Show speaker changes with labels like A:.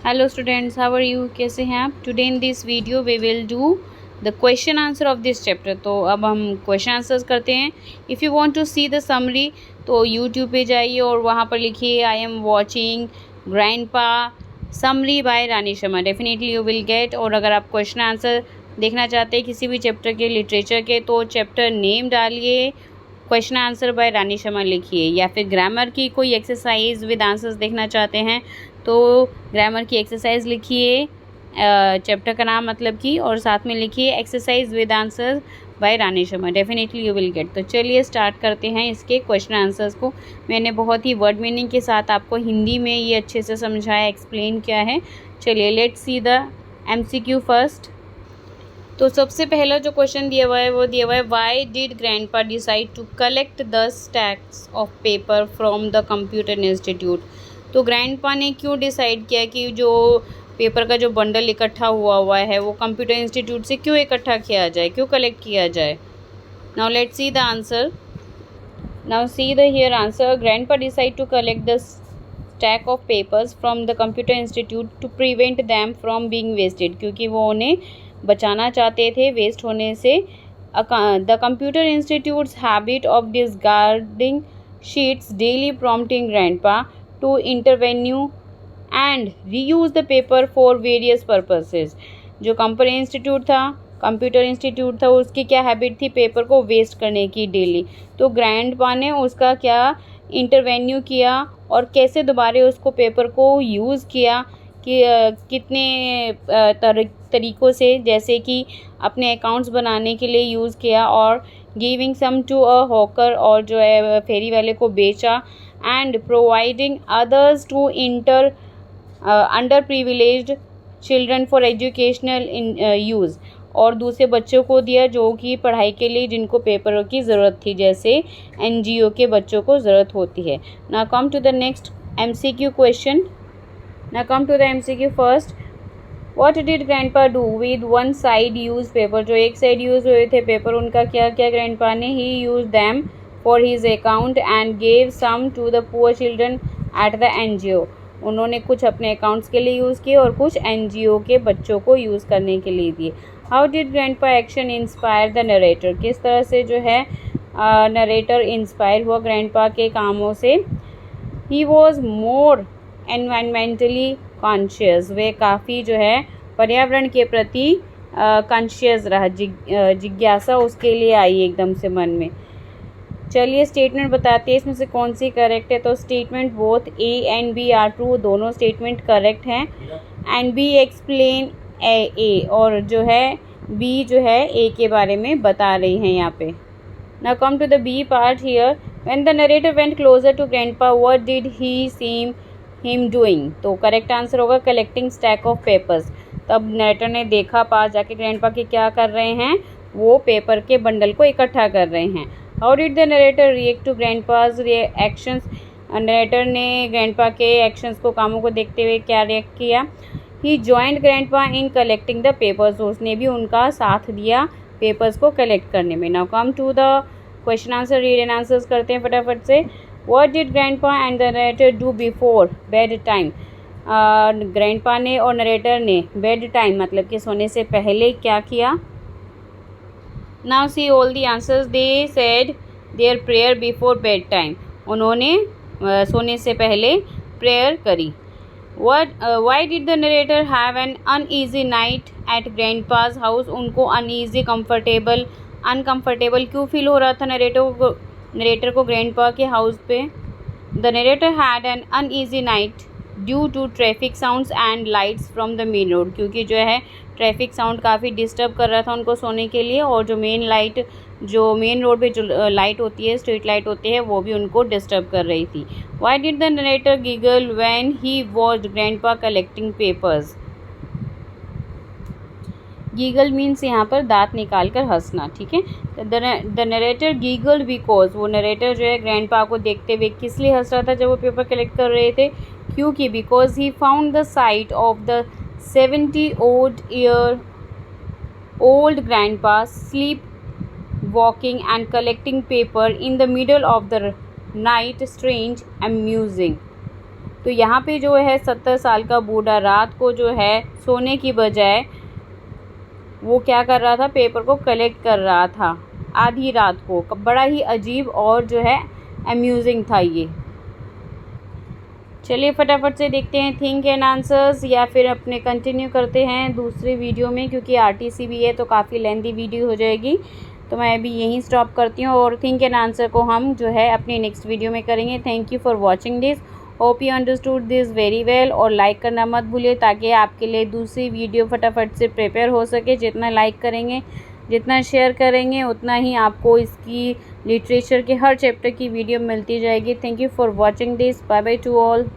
A: Hello students, how are you? कैसे हैं आप? Today in this video we will do the question answer of this chapter. तो अब हम क्वेश्चन आंसर्स करते हैं। If you want to see the summary तो यूट्यूब पे जाइए और वहाँ पर लिखिए I am watching grandpa summary by Rani Sharma. Definitely you will get. और अगर आप क्वेश्चन आंसर देखना चाहते हैं किसी भी चैप्टर के, लिटरेचर के, तो चैप्टर नेम डालिए, question answer by Rani Sharma लिखिए। या फिर ग्रामर की कोई एक्सरसाइज विद आंसर्स देखना चाहते हैं तो ग्रामर की एक्सरसाइज लिखिए, चैप्टर का नाम मतलब कि, और साथ में लिखिए exercise with answer by Rani Sharma. Definitely you will gate. तो चलिए स्टार्ट करते हैं इसके क्वेश्चन आंसर्स को। मैंने बहुत ही वर्ड मीनिंग के साथ आपको हिंदी में ये अच्छे से समझाया, एक्सप्लेन किया है। चलिए let's see the MCQ first. तो सबसे पहला जो क्वेश्चन दिया हुआ है वो दिया हुआ है, why did grandpa decide to collect the stacks of paper from the computer institute. तो ग्रैंडपा ने क्यों डिसाइड किया कि जो पेपर का जो बंडल इकट्ठा हुआ है वो कंप्यूटर इंस्टीट्यूट से क्यों इकट्ठा किया जाए, क्यों कलेक्ट किया जाए। Now let's see the answer. Now see the here answer. Grandpa decide to collect the stack of papers from the computer institute to prevent them from being wasted, क्योंकि वो उन्हें बचाना चाहते थे वेस्ट होने से। The computer institute's habit of discarding sheets daily prompting grandpa to intervene and reuse the paper for various purposes. जो computer institute था उसकी क्या हैबिट थी, पेपर को वेस्ट करने की डेली। तो ग्रैंडपा ने उसका क्या इंटरवेन्यू किया और कैसे दोबारा उसको पेपर को यूज़ किया कि कितने तरीक़ों से, जैसे कि अपने अकाउंट्स बनाने के लिए यूज़ किया और giving some to a hawker, और जो है फेरी वाले को बेचा, and providing others to underprivileged children for educational use, और दूसरे बच्चों को दिया जो कि पढ़ाई के लिए जिनको पेपर की ज़रूरत थी, जैसे NGO के बच्चों को ज़रूरत होती है। Now come to the next MCQ question. Now come to the MCQ first. What did grandpa do with one side used paper? जो एक साइड यूज़ हुए थे पेपर, उनका क्या क्या grandpa ने? He used them for his account and gave some to the poor children at the NGO. उन्होंने कुछ अपने अकाउंट्स के लिए यूज़ किए और कुछ NGO के बच्चों को यूज़ करने के लिए दिए। How did grandpa action inspire the narrator? किस तरह से जो है नरेटर इंस्पायर हुआ ग्रैंडपा के कामों से। He was more environmentally conscious, वे काफ़ी जो है पर्यावरण के प्रति कॉन्शियस रहा, जिज्ञासा उसके लिए आई एकदम से मन में। चलिए स्टेटमेंट बताते हैं इसमें से कौन सी करेक्ट है। तो statement both A and B are true, दोनों स्टेटमेंट करेक्ट हैं। एंड B एक्सप्लेन A, और जो है B जो है A के बारे में बता रही हैं यहाँ पे। Now come to the B part here. When the narrator went closer to grandpa, what did he seem him doing? तो करेक्ट आंसर होगा कलेक्टिंग स्टैक ऑफ पेपर्स। तब नरेटर ने देखा पास जाके ग्रैंडपा के क्या कर रहे हैं, वो पेपर के बंडल को इकट्ठा कर रहे हैं। How did the narrator react to grandpa's actions? Narrator ने ग्रैंडपा के एक्शंस को, कामों को देखते हुए क्या रिएक्ट किया। He joined grandpa in collecting the papers, उसने भी उनका साथ दिया पेपर्स को कलेक्ट करने में। Now come to the question answer, read and answers करते हैं फटाफट से। What did grandpa and the narrator do before bed time? Grandpa ने और नरेटर ने बेड टाइम मतलब कि सोने से पहले क्या किया। Now see all the answers. They said their prayer before bed time. उन्होंने सोने से पहले प्रेयर करी। Why did the narrator have an uneasy night at grandpa's house? उनको uneasy, अनकम्फर्टेबल क्यों फील हो रहा था नरेटर को ग्रैंडपा के हाउस पे। The narrator had an uneasy night due to traffic sounds and lights from the main road, क्योंकि जो है ट्रैफिक साउंड काफ़ी डिस्टर्ब कर रहा था उनको सोने के लिए, और जो मेन रोड पे जो लाइट होती है, स्ट्रीट लाइट होती है, वो भी उनको डिस्टर्ब कर रही थी। Why did the narrator giggle when he watched grandpa collecting papers? Giggle means यहाँ पर दांत निकाल कर हंसना, ठीक है। द नरेटर गीगल बिकॉज, वो नरेटर जो है ग्रैंडपा को देखते हुए किस लिए हंस रहा था जब वो पेपर कलेक्ट कर रहे थे, क्योंकि because he found the site of the 70-odd old grandpa sleep walking and collecting paper in the middle of the night strange amusing. तो यहाँ पे जो है 70 साल का बूढ़ा रात को जो है सोने की बजाय वो क्या कर रहा था, पेपर को कलेक्ट कर रहा था आधी रात को। बड़ा ही अजीब और जो है अम्यूजिंग था ये। चलिए फटाफट से देखते हैं थिंक एंड आंसर्स, या फिर अपने कंटिन्यू करते हैं दूसरी वीडियो में, क्योंकि आरटीसी भी है तो काफ़ी लेंथी वीडियो हो जाएगी। तो मैं अभी यहीं स्टॉप करती हूँ और थिंक एंड आंसर को हम जो है अपनी नेक्स्ट वीडियो में करेंगे। Thank you for watching this, hope you understood this very well. और लाइक करना मत भूलिए ताकि आपके लिए दूसरी वीडियो फटाफट से प्रिपेयर हो सके। जितना लाइक करेंगे, जितना शेयर करेंगे, उतना ही आपको इसकी लिटरेचर के हर चैप्टर की वीडियो मिलती जाएगी। Thank you for watching this, bye bye to all.